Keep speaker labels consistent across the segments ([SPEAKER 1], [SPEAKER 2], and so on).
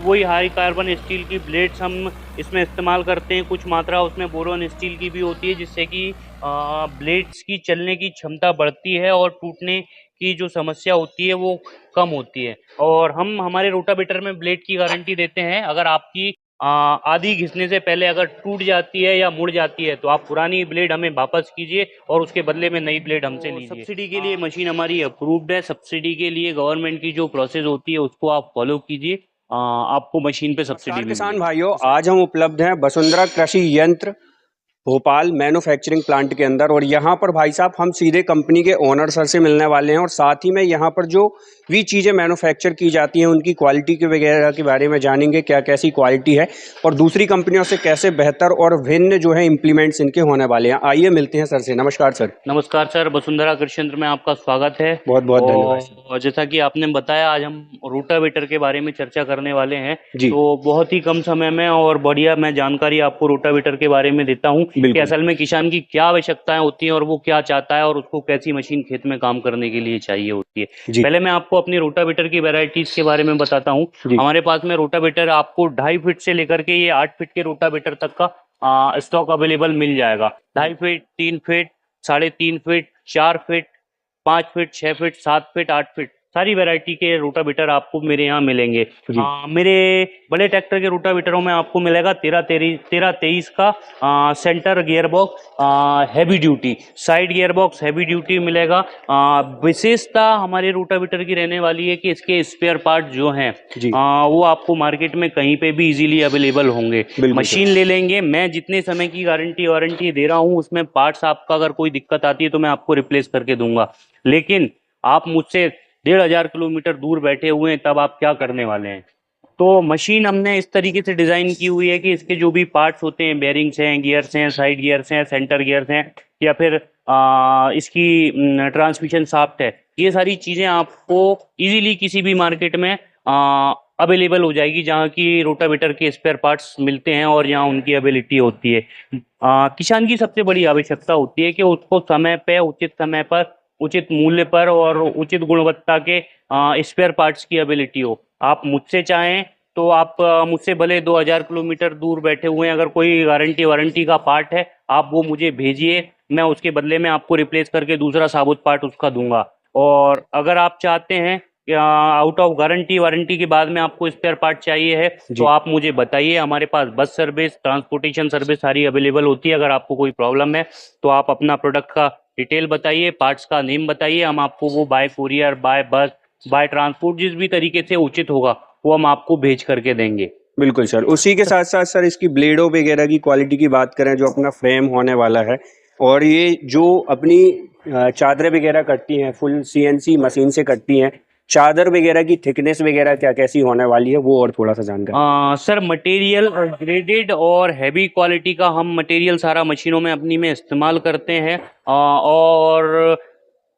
[SPEAKER 1] वही high carbon steel की blades हम इसमें इस्तेमाल करते हैं। कुछ मात्रा उसमें बोरोन स्टील की भी होती है, जिससे कि ब्लेड्स की चलने की क्षमता बढ़ती है और टूटने की जो समस्या होती है वो कम होती है। और हम हमारे रोटावेटर में ब्लेड की गारंटी देते हैं। अगर आपकी आधी घिसने से पहले अगर टूट जाती है या मुड़ जाती है तो आप पुरानी ब्लेड हमें वापस कीजिए और उसके बदले में नई ब्लेड हमसे लीजिए। सब्सिडी के लिए मशीन हमारी अप्रूव्ड है। सब्सिडी के लिए गवर्नमेंट की जो प्रोसेस होती है उसको आप फॉलो कीजिए, आपको मशीन पे सब्सिडी
[SPEAKER 2] नमस्कार
[SPEAKER 1] भी
[SPEAKER 2] किसान
[SPEAKER 1] मिलेगी।
[SPEAKER 2] भाइयों, आज हम उपलब्ध हैं वसुंधरा कृषि यंत्र भोपाल मैन्युफैक्चरिंग प्लांट के अंदर। और यहाँ पर भाई साहब हम सीधे कंपनी के ओनर सर से मिलने वाले हैं और साथ ही में यहाँ पर जो भी चीज़ें मैन्युफैक्चर की जाती हैं उनकी क्वालिटी के वगैरह के बारे में जानेंगे, क्या कैसी क्वालिटी है और दूसरी कंपनियों से कैसे बेहतर और भिन्न जो है इम्प्लीमेंट्स इनके होने वाले हैं। आइए मिलते हैं सर से। नमस्कार सर।
[SPEAKER 1] नमस्कार सर, वसुंधरा कृषि यंत्र में आपका स्वागत है।
[SPEAKER 2] बहुत बहुत धन्यवाद सर।
[SPEAKER 1] और जैसा कि आपने बताया, आज हम रोटावेटर के बारे में चर्चा करने वाले हैं।
[SPEAKER 2] जी
[SPEAKER 1] तो बहुत ही कम समय में और बढ़िया मैं जानकारी आपको रोटावेटर के बारे में देता हूं कि
[SPEAKER 2] बिल्कुल।
[SPEAKER 1] असल में किसान की क्या आवश्यकताएं होती हैं और वो क्या चाहता है और उसको कैसी मशीन खेत में काम करने के लिए चाहिए होती है।
[SPEAKER 2] जी
[SPEAKER 1] पहले मैं आपको अपनी रोटावेटर की वैरायटीज के बारे में बताता हूँ।
[SPEAKER 2] जी
[SPEAKER 1] हमारे पास में रोटावेटर आपको 2.5 फीट से लेकर के ये 8 फीट के रोटावेटर तक का स्टॉक अवेलेबल मिल जाएगा। 2.5 feet, 3 feet, 3.5 feet, 4 feet, 5 feet, 6 feet, 7 feet, 8 feet, सारी वैरायटी के रोटावेटर आपको मेरे यहाँ मिलेंगे।
[SPEAKER 2] जी
[SPEAKER 1] मेरे बड़े ट्रैक्टर के रोटावेटरों में आपको मिलेगा 13-23 का centre gear box heavy duty, side gear box heavy duty मिलेगा। विशेषता हमारे रोटावेटर की रहने वाली है कि इसके स्पेयर पार्ट जो हैं
[SPEAKER 2] जी
[SPEAKER 1] वो आपको मार्केट में कहीं पे भी इजीली अवेलेबल होंगे।
[SPEAKER 2] बिल्कुल सर।
[SPEAKER 1] मशीन ले लेंगे, मैं जितने समय की गारंटी वारंटी दे रहा हूँ उसमें पार्ट्स आपका अगर कोई दिक्कत आती है तो मैं आपको रिप्लेस करके दूंगा। लेकिन आप मुझसे 1,500 किलोमीटर दूर बैठे हुए हैं, तब आप क्या करने वाले हैं? तो मशीन हमने इस तरीके से डिजाइन की हुई है कि इसके जो भी पार्ट्स होते हैं, बेरिंग्स हैं, गियर्स हैं, साइड गियर्स हैं, सेंटर गियर्स हैं, या फिर इसकी ट्रांसमिशन शाफ्ट है, ये सारी चीजें आपको इजीली किसी भी मार्केट में अवेलेबल हो जाएगी जहाँ की रोटावेटर के स्पेयर पार्ट्स मिलते हैं और जहाँ उनकी अवेलेबिलिटी होती है। किसान की सबसे बड़ी आवश्यकता होती है कि उसको समय पे, उचित समय पर, उचित मूल्य पर और उचित गुणवत्ता के स्पेयर पार्ट्स की अवेलेबिलिटी हो। आप मुझसे चाहें तो आप मुझसे भले 2,000 किलोमीटर दूर बैठे हुए हैं, अगर कोई गारंटी वारंटी का पार्ट है आप वो मुझे भेजिए, मैं उसके बदले में आपको रिप्लेस करके दूसरा साबुत पार्ट उसका दूंगा। और अगर आप चाहते हैं आउट ऑफ गारंटी वारंटी के बाद में आपको स्पेयर पार्ट चाहिए है तो
[SPEAKER 2] जी
[SPEAKER 1] आप मुझे बताइए। हमारे पास बस सर्विस, ट्रांसपोर्टेशन सर्विस सारी अवेलेबल होती है। अगर आपको कोई प्रॉब्लम है तो आप अपना प्रोडक्ट का डिटेल बताइए, पार्ट्स का नेम बताइए, हम आपको वो बाय कुरियर, बाय बस, बाय ट्रांसपोर्ट, जिस भी तरीके से उचित होगा वो हम आपको भेज करके देंगे।
[SPEAKER 2] बिल्कुल सर। उसी के साथ साथ सर इसकी ब्लेडों वगैरह की क्वालिटी की बात करें, जो अपना फ्रेम होने वाला है और ये जो अपनी चादरें वगैरह कटती हैं, फुल सीएनसी मशीन से कटती हैं, चादर वगैरह की थिकनेस वगैरह क्या कैसी होने वाली है वो और थोड़ा सा जानकारी।
[SPEAKER 1] सर, मटेरियल ग्रेडेड और हैवी क्वालिटी का हम मटेरियल सारा मशीनों में अपनी में इस्तेमाल करते हैं। और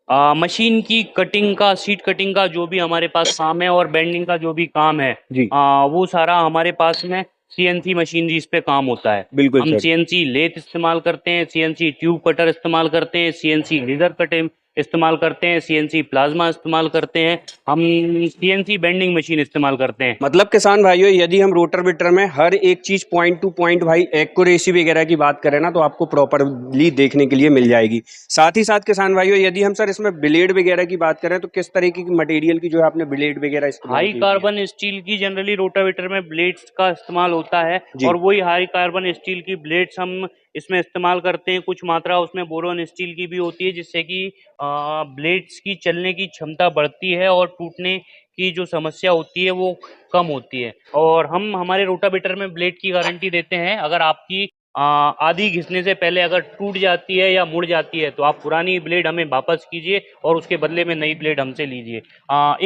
[SPEAKER 1] मशीन की कटिंग का, सीट कटिंग का जो भी हमारे पास काम है और बेंडिंग का जो भी काम है
[SPEAKER 2] जी
[SPEAKER 1] वो सारा हमारे पास में सीएनसी मशीनरी इस पे काम होता है।
[SPEAKER 2] बिल्कुल
[SPEAKER 1] हम
[SPEAKER 2] सर।
[SPEAKER 1] सीएनसी लेथ इस्तेमाल करते हैं, सीएनसी ट्यूब कटर इस्तेमाल करते हैं, सीएनसी लेजर कटर इस्तेमाल करते हैं, सीएनसी प्लाज्मा इस्तेमाल करते हैं, हम सीएनसी बेंडिंग मशीन इस्तेमाल करते हैं।
[SPEAKER 2] मतलब किसान भाइयों, यदि हम रोटावेटर में हर एक चीज पॉइंट टू पॉइंट भाई एक्यूरेसी वगैरह की बात करें ना, तो आपको प्रॉपरली देखने के लिए मिल जाएगी। साथ ही साथ किसान भाइयों, यदि हम सर इसमें ब्लेड वगैरह की बात करें तो किस तरीके की मटेरियल की जो है आपने ब्लेड वगैरह इस्तेमाल
[SPEAKER 1] हाई
[SPEAKER 2] की हुई है?
[SPEAKER 1] कार्बन स्टील की जनरली रोटावेटर में ब्लेड्स का इस्तेमाल होता है।
[SPEAKER 2] जी
[SPEAKER 1] और वही हाई कार्बन स्टील की ब्लेड्स हम इसमें इस्तेमाल करते हैं। कुछ मात्रा उसमें बोरोन स्टील की भी होती है, जिससे कि ब्लेड्स की चलने की क्षमता बढ़ती है और टूटने की जो समस्या होती है वो कम होती है। और हम हमारे रोटावेटर में ब्लेड की गारंटी देते हैं। अगर आपकी आधी घिसने से पहले अगर टूट जाती है या मुड़ जाती है तो आप पुरानी ब्लेड हमें वापस कीजिए और उसके बदले में नई ब्लेड हमसे लीजिए।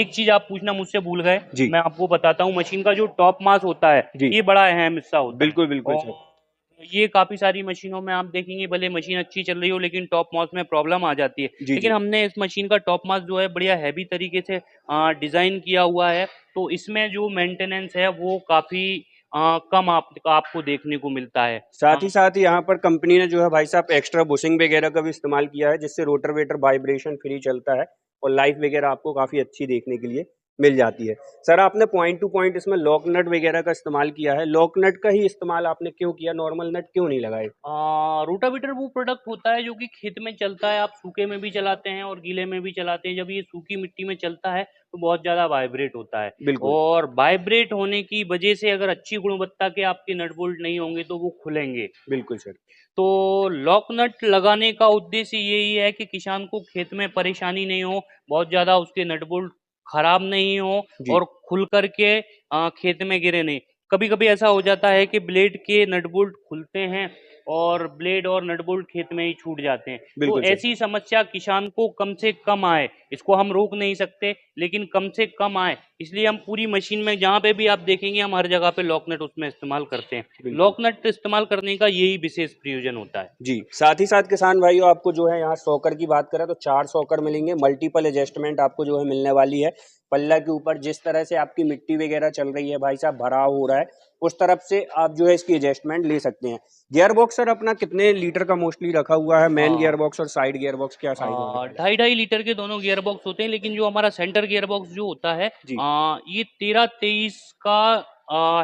[SPEAKER 1] एक चीज आप पूछना मुझसे भूल गए,
[SPEAKER 2] जी
[SPEAKER 1] मैं आपको बताता हूँ। मशीन का जो टॉप मास होता है
[SPEAKER 2] जी
[SPEAKER 1] ये बड़ा अहम हिस्सा होता है।
[SPEAKER 2] बिल्कुल बिल्कुल
[SPEAKER 1] और
[SPEAKER 2] सर।
[SPEAKER 1] ये काफी सारी मशीनों में आप देखेंगे, भले मशीन अच्छी चल रही हो लेकिन टॉप मास में प्रॉब्लम आ जाती है।
[SPEAKER 2] जी
[SPEAKER 1] लेकिन
[SPEAKER 2] जी
[SPEAKER 1] हमने इस मशीन का टॉप मास जो है बढ़िया हैवी तरीके से डिजाइन किया हुआ है, तो इसमें जो मेंटेनेंस है वो काफी कम आपको देखने को मिलता है।
[SPEAKER 2] साथ ही साथ यहाँ पर कंपनी ने जो है भाई साहब एक्स्ट्रा बुशिंग वगैरह का भी इस्तेमाल किया है, जिससे रोटावेटर वाइब्रेशन फ्री चलता है और लाइफ वगैरह आपको काफ़ी अच्छी देखने के लिए मिल जाती है। सर आपने पॉइंट टू पॉइंट इसमें लॉक नट वगैरह का इस्तेमाल किया है, लॉक नट का ही इस्तेमाल आपने क्यों किया, नॉर्मल नट क्यों नहीं लगाए?
[SPEAKER 1] रोटावेटर वो प्रोडक्ट होता है जो कि खेत में चलता है, आप सूखे में भी चलाते हैं और गीले में भी चलाते हैं। जब ये सूखी मिट्टी में चलता है तो बहुत ज़्यादा वाइब्रेट होता है,
[SPEAKER 2] बिल्कुल,
[SPEAKER 1] और वाइब्रेट होने की वजह से अगर अच्छी गुणवत्ता के आपके नट बोल्ट नहीं होंगे तो वो खुलेंगे।
[SPEAKER 2] बिल्कुल सर।
[SPEAKER 1] तो लॉक नट लगाने का उद्देश्य यही है कि किसान को खेत में परेशानी नहीं हो, बहुत ज़्यादा उसके नट बोल्ट खराब नहीं हो
[SPEAKER 2] जी,
[SPEAKER 1] और खुल कर के खेत में गिरे नहीं। कभी-कभी ऐसा हो जाता है कि ब्लेड के नट बोल्ट खुलते हैं और ब्लेड और नट बोल्ट खेत में ही छूट जाते हैं। तो
[SPEAKER 2] बिल्कुल सर।
[SPEAKER 1] ऐसी समस्या किसान को कम से कम आए, इसको हम रोक नहीं सकते, लेकिन कम से कम आए, इसलिए हम पूरी मशीन में जहाँ पे भी आप देखेंगे हम हर जगह पे लॉक नट उसमें इस्तेमाल करते हैं।
[SPEAKER 2] बिल्कुल।
[SPEAKER 1] लॉक नट इस्तेमाल करने का यही विशेष प्रयोजन होता है।
[SPEAKER 2] जी, साथ ही साथ किसान भाइयों आपको जो है यहाँ सॉकर की बात करें तो 4 सॉकर मिलेंगे, मल्टीपल एडजस्टमेंट आपको जो है मिलने वाली है। पल्ला के ऊपर जिस तरह से आपकी मिट्टी वगैरह चल रही है भाई साहब, भराव हो रहा है, उस तरफ से आप जो है इसकी एडजस्टमेंट ले सकते हैं। गियर बॉक्स सर अपना कितने लीटर का मोस्टली रखा हुआ है? मेन गियर
[SPEAKER 1] हाँ,
[SPEAKER 2] बॉक्स और साइड गियर बॉक्स क्या साइज़ होने वाला है?
[SPEAKER 1] 2.5 लीटर के दोनों गियर बॉक्स होते हैं, लेकिन जो हमारा सेंटर गियर बॉक्स जो होता है,
[SPEAKER 2] जी,
[SPEAKER 1] ये 13-23 का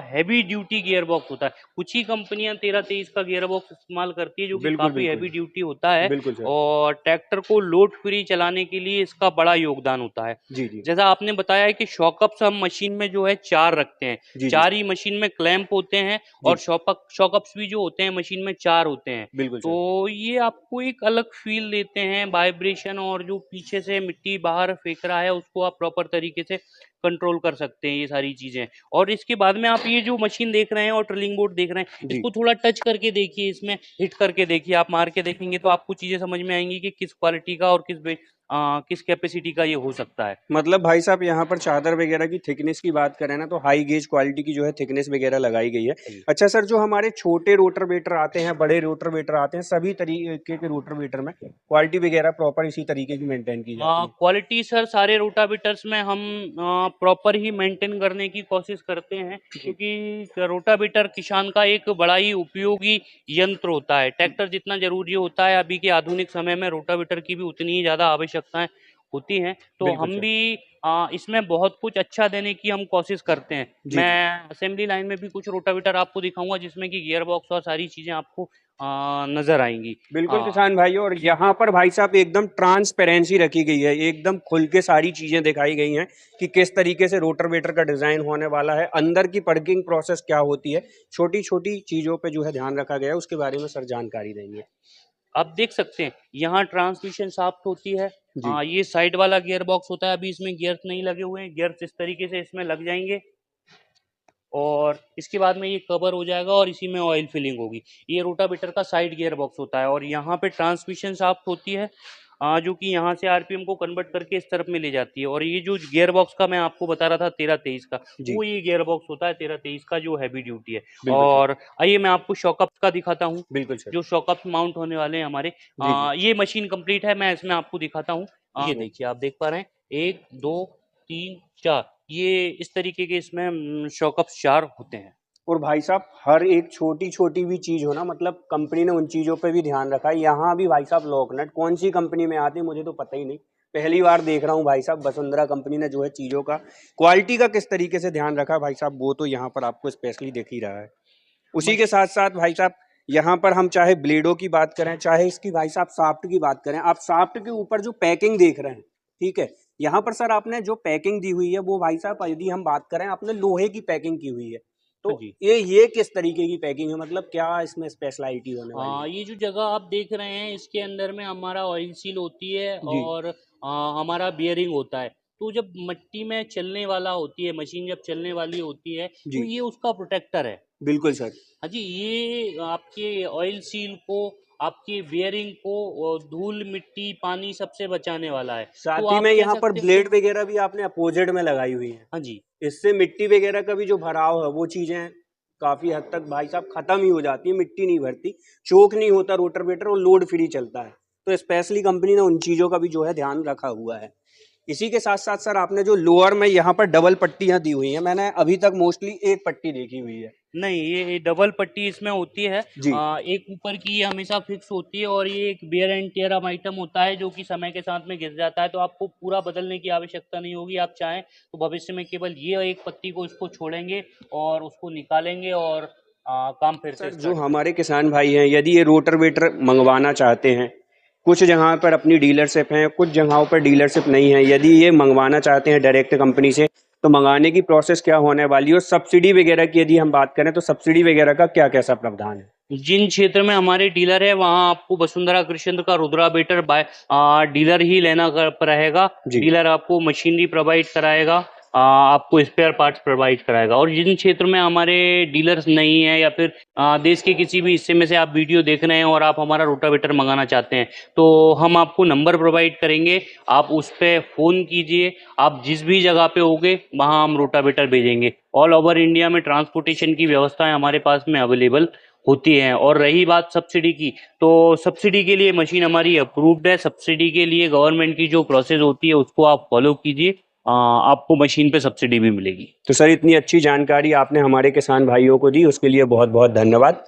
[SPEAKER 1] हैवी ड्यूटी गियर बॉक्स होता है। कुछ ही कंपनियां 13-23 का गियर बॉक्स इस्तेमाल करती है जो कि
[SPEAKER 2] बिल्कुल,
[SPEAKER 1] काफ़ी
[SPEAKER 2] बिल्कुल।
[SPEAKER 1] हैवी ड्यूटी होता है,
[SPEAKER 2] बिल्कुल सर।
[SPEAKER 1] और ट्रैक्टर को लोड फ्री चलाने के लिए इसका बड़ा योगदान होता है।
[SPEAKER 2] जी, जी।
[SPEAKER 1] जैसा आपने बताया है कि शॉकअप्स हम मशीन में जो है 4 रखते हैं,
[SPEAKER 2] जी, जी।
[SPEAKER 1] 4 ही मशीन में क्लैंप होते हैं, और
[SPEAKER 2] जी,
[SPEAKER 1] शॉकअप्स भी जो होते हैं मशीन में 4 होते हैं।
[SPEAKER 2] बिल्कुल सर।
[SPEAKER 1] तो ये आपको एक अलग फ़ील देते हैं, वाइब्रेशन, और जो पीछे से मिट्टी बाहर फेंक रहा है उसको आप प्रॉपर तरीके से कंट्रोल कर सकते हैं, ये सारी चीज़ें। और इसके बाद में आप ये जो मशीन देख रहे हैं और ड्रिलिंग बोर्ड देख रहे हैं,
[SPEAKER 2] जी।
[SPEAKER 1] इसको थोड़ा टच करके देखिए, इसमें हिट करके देखिए, आप मार के देखेंगे तो आपको चीज़ें समझ में आएँगी कि किस क्वालिटी का और किस कैपेसिटी का ये हो सकता है।
[SPEAKER 2] मतलब भाई साहब यहाँ पर चादर वगैरह की थिकनेस की बात करें ना तो हाई गेज क्वालिटी की जो है थिकनेस वगैरह लगाई गई है।
[SPEAKER 1] जी।
[SPEAKER 2] अच्छा सर जो हमारे छोटे रोटरवेटर आते हैं, बड़े रोटरवेटर आते हैं, सभी तरीके के रोटरवेटर में क्वालिटी वगैरह प्रॉपर इसी तरीके की मेंटेन की जाती है?
[SPEAKER 1] क्वालिटी सर सारे रोटावेटर्स में हम प्रॉपर ही मेंटेन करने की कोशिश करते हैं,
[SPEAKER 2] जी,
[SPEAKER 1] क्योंकि रोटावेटर किसान का एक बड़ा ही उपयोगी यंत्र होता है। ट्रैक्टर जितना ज़रूरी होता है अभी के आधुनिक समय में, रोटावेटर की भी उतनी ही ज़्यादा आवश्यकताएं होती हैं। तो
[SPEAKER 2] बिल्कुल
[SPEAKER 1] हम
[SPEAKER 2] सर।
[SPEAKER 1] भी इसमें बहुत कुछ अच्छा देने की हम कोशिश करते हैं।
[SPEAKER 2] जी, जी।
[SPEAKER 1] मैं असेंबली लाइन में भी कुछ रोटावेटर आपको दिखाऊंगा जिसमें कि गियर बॉक्स और सारी चीज़ें आपको नज़र आएंगी।
[SPEAKER 2] बिल्कुल किसान भाइयों, और यहाँ पर भाई साहब एकदम ट्रांसपेरेंसी रखी गई है, एकदम खुल के सारी चीजें दिखाई गई हैं कि किस तरीके से रोटरवेटर का डिजाइन होने वाला है, अंदर की वर्किंग प्रोसेस क्या होती है, छोटी छोटी चीजों पे जो है ध्यान रखा गया है, उसके बारे में सर जानकारी देंगे।
[SPEAKER 1] आप देख सकते हैं यहाँ ट्रांसमिशन शाफ्ट होती है।
[SPEAKER 2] जी,
[SPEAKER 1] ये साइड वाला गियर बॉक्स होता है, अभी इसमें गियर्स नहीं लगे हुए हैं, गियर्स इस तरीके से इसमें लग जाएंगे, और इसके बाद में ये कवर हो जाएगा और इसी में ऑयल फिलिंग होगी। ये रोटावेटर का साइड गियर बॉक्स होता है, और यहाँ पे ट्रांसमिशन शाफ्ट होती है, जो कि यहाँ से आरपीएम को कन्वर्ट करके इस तरफ में ले जाती है। और ये जो गियर बॉक्स का मैं आपको बता रहा था 13-23 का,
[SPEAKER 2] जी,
[SPEAKER 1] वो ये गियर बॉक्स होता है 13-23 का जो हैवी ड्यूटी है।
[SPEAKER 2] बिल्कुल सर।
[SPEAKER 1] और आइए मैं आपको शॉकअप्स का दिखाता हूँ,
[SPEAKER 2] बिल्कुल सर।
[SPEAKER 1] जो शॉकअप्स माउंट होने वाले हैं हमारे।
[SPEAKER 2] जी, जी,
[SPEAKER 1] ये मशीन कंप्लीट है, मैं इसमें आपको दिखाता हूँ। ये
[SPEAKER 2] जी।
[SPEAKER 1] देखिए, आप देख पा रहे हैं, 1 2 3 4, ये इस तरीके के इसमें शॉकअप्स 4 होते हैं।
[SPEAKER 2] और भाई साहब हर एक छोटी-छोटी भी चीज़ हो ना, मतलब कंपनी ने उन चीज़ों पे भी ध्यान रखा है। यहाँ भी भाई साहब लॉक नट कौन-सी कंपनी में आती है मुझे तो पता ही नहीं। पहली बार देख रहा हूँ भाई साहब, वसुंधरा कंपनी ने जो है चीज़ों का क्वालिटी का किस तरीके से ध्यान रखा है भाई साहब, वो तो यहाँ पर आपको स्पेशली दिख ही रहा है। उसी के
[SPEAKER 1] मश
[SPEAKER 2] साथ-साथ भाई साहब यहाँ पर हम चाहे ब्लेडों की बात करें, चाहे इसकी भाई साहब शाफ्ट की बात करें, आप शाफ्ट के ऊपर जो पैकिंग देख रहे हैं, ठीक है? यहाँ पर सर आपने जो पैकिंग दी हुई है वो भाई साहब यदि हम बात करें, आपने लोहे की पैकिंग की हुई है। तो
[SPEAKER 1] हाँ जी।
[SPEAKER 2] ये किस तरीके की पैकिंग है, मतलब क्या इसमें स्पेशलिटी होने वाली है?
[SPEAKER 1] ये जो जगह आप देख रहे हैं इसके अंदर में हमारा ऑयल सील होती है,
[SPEAKER 2] जी,
[SPEAKER 1] और हमारा बियरिंग होता है। तो जब मिट्टी में चलने वाला होती है मशीन, जब चलने वाली होती है तो
[SPEAKER 2] जी,
[SPEAKER 1] ये उसका प्रोटेक्टर है।
[SPEAKER 2] बिल्कुल सर।
[SPEAKER 1] हाँ जी, ये आपके ऑयल सील को, आपकी बियरिंग को, धूल मिट्टी पानी सबसे बचाने वाला है। तो
[SPEAKER 2] साथ ही
[SPEAKER 1] आप
[SPEAKER 2] में
[SPEAKER 1] कह
[SPEAKER 2] यहाँ पर
[SPEAKER 1] सकते हैं कि
[SPEAKER 2] ब्लेड वगैरह भी आपने अपोजिट में लगाई हुई है।
[SPEAKER 1] हाँ जी।
[SPEAKER 2] इससे मिट्टी वगैरह का भी जो भराव है वो चीज़ें काफ़ी हद तक भाई साहब ख़त्म ही हो जाती है, मिट्टी नहीं भरती, चोक नहीं होता रोटावेटर और लोड फ्री चलता है। तो स्पेशली कंपनी ने उन चीज़ों का भी जो है ध्यान रखा हुआ है। इसी के साथ-साथ सर आपने जो लोअर में यहाँ पर डबल पट्टियाँ दी हुई हैं, मैंने अभी तक मोस्टली एक पट्टी देखी हुई है।
[SPEAKER 1] नहीं, ये डबल पट्टी इसमें होती है।
[SPEAKER 2] जी।
[SPEAKER 1] एक ऊपर की ये हमेशा फिक्स होती है और ये एक वेयर एंड टियर आइटम होता है जो कि समय के साथ में घिस जाता है, तो आपको पूरा बदलने की आवश्यकता नहीं होगी। आप चाहें तो भविष्य में केवल ये एक पत्ती को इसको छोड़ेंगे और उसको निकालेंगे और काम फिर से
[SPEAKER 2] सर जो
[SPEAKER 1] स्टार्ट करेंगे।
[SPEAKER 2] हमारे किसान भाई हैं यदि ये रोटावेटर मंगवाना चाहते हैं, कुछ जगह पर अपनी डीलरशिप है, कुछ जगहों पर डीलरशिप नहीं है, यदि ये मंगवाना चाहते हैं डायरेक्ट कंपनी से तो मंगाने की प्रोसेस क्या होने वाली है और सब्सिडी वगैरह की यदि हम बात करें तो सब्सिडी वगैरह का क्या कैसा प्रावधान है?
[SPEAKER 1] जिन क्षेत्र में हमारे डीलर है वहां आपको वसुंधरा कृषि यंत्र का रुद्रावेटर बाय डीलर ही लेना रहेगा।
[SPEAKER 2] जी।
[SPEAKER 1] डीलर आपको मशीनरी प्रोवाइड कराएगा, आपको स्पेयर पार्ट्स प्रोवाइड कराएगा। और जिन क्षेत्र में हमारे डीलर्स नहीं है या फिर देश के किसी भी हिस्से में से आप वीडियो देख रहे हैं और आप हमारा रोटावेटर मंगाना चाहते हैं तो हम आपको नंबर प्रोवाइड करेंगे, आप उस पर फ़ोन कीजिए। आप जिस भी जगह पे होगे वहाँ हम रोटावेटर भेजेंगे। ऑल ओवर इंडिया में ट्रांसपोर्टेशन की व्यवस्थाएं हमारे पास में अवेलेबल होती हैं। और रही बात सब्सिडी की, तो सब्सिडी के लिए मशीन हमारी अप्रूव्ड है। सब्सिडी के लिए गवर्नमेंट की जो प्रोसेस होती है उसको आप फॉलो कीजिए, आपको मशीन पे सब्सिडी भी मिलेगी।
[SPEAKER 2] तो सर इतनी अच्छी जानकारी आपने हमारे किसान भाइयों को दी उसके लिए बहुत बहुत धन्यवाद।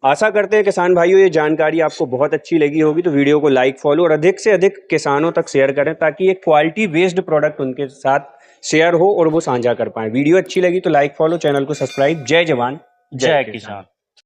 [SPEAKER 2] आशा करते हैं किसान भाइयों ये जानकारी आपको बहुत अच्छी लगी होगी, तो वीडियो को लाइक फॉलो और अधिक से अधिक किसानों तक शेयर करें ताकि एक क्वालिटी बेस्ड प्रोडक्ट उनके साथ शेयर हो और वो साझा कर पाएं। वीडियो अच्छी लगी तो लाइक फॉलो, चैनल को सब्सक्राइब। जय जवान
[SPEAKER 1] जय किसान।